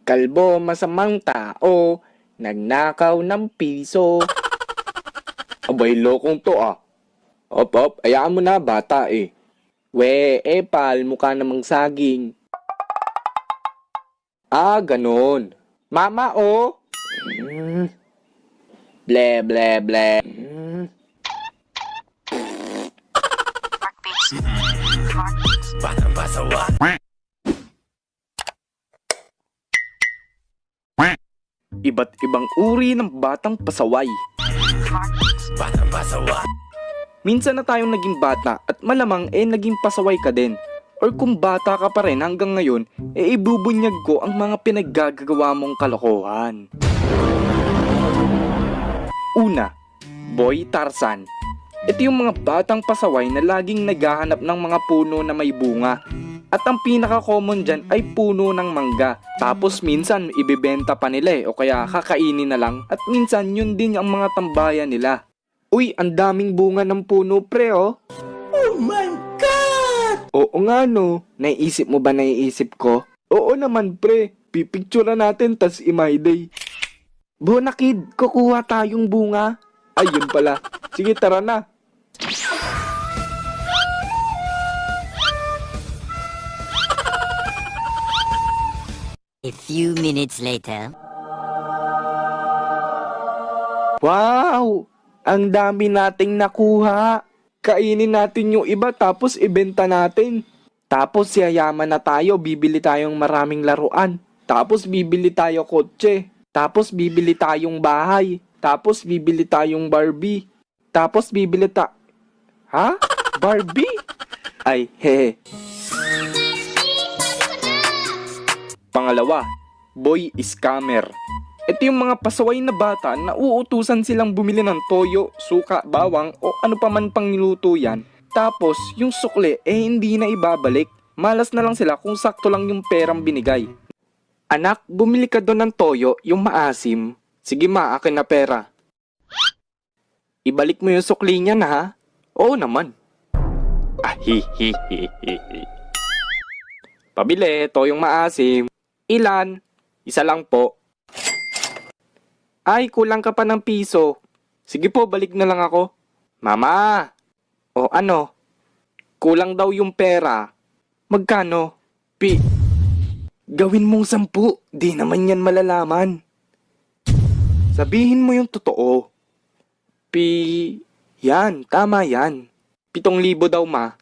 Kalbo masamang tao, nagnakaw ng piso. Abay, lokong to ah. Op, ayaan mo na, bata eh. We, epal, mukha namang saging. Ah, ganon. Mama, oh. Ble, ble, ble. Iba't ibang uri ng batang pasaway. Minsan na tayong naging bata at malamang naging pasaway ka din. Or kung bata ka pa rin hanggang ngayon, ibubunyag ko ang mga pinaggagawa mong kalokohan. Una, Boy Tarzan. Ito yung mga batang pasaway na laging naghahanap ng mga puno na may bunga. At ang pinaka-common dyan ay puno ng mangga. Tapos minsan ibibenta pa nila o kaya kakainin na lang. At minsan yun din ang mga tambayan nila. Uy, ang daming bunga ng puno pre oh. Oh my God! Oo nga no, naiisip mo ba naiisip ko? Oo naman pre, pipicture natin tas i-my-day. Bona kid, kukuha tayong bunga. Ayun pala, sige tara na. A few minutes later. Wow! Ang dami nating nakuha. Kainin natin yung iba tapos ibenta natin. Tapos yayaman na tayo, bibili tayong maraming laruan. Tapos bibili tayo kotse. Tapos bibili tayong bahay. Tapos bibili tayong Barbie. Tapos bibili Ha? Barbie? Ay, hehe. Pangalawa, boy scammer. Ito yung mga pasaway na bata na uutusan silang bumili ng toyo, suka, bawang o ano pa man pang niluto yan. Tapos yung sukle hindi na ibabalik. Malas na lang sila kung sakto lang yung perang binigay. Anak, bumili ka doon ng toyo, yung maasim. Sige ma, akin na pera. Ibalik mo yung sukli niya na ha? Oo naman. Pabili, toyong maasim. Ilan? Isa lang po. Ay, kulang ka pa ng piso. Sige po, balik na lang ako. Mama! O ano? Kulang daw yung pera. Magkano? Gawin mong 10. Di naman yan malalaman. Sabihin mo yung totoo. Yan, tama yan. 7,000 daw ma.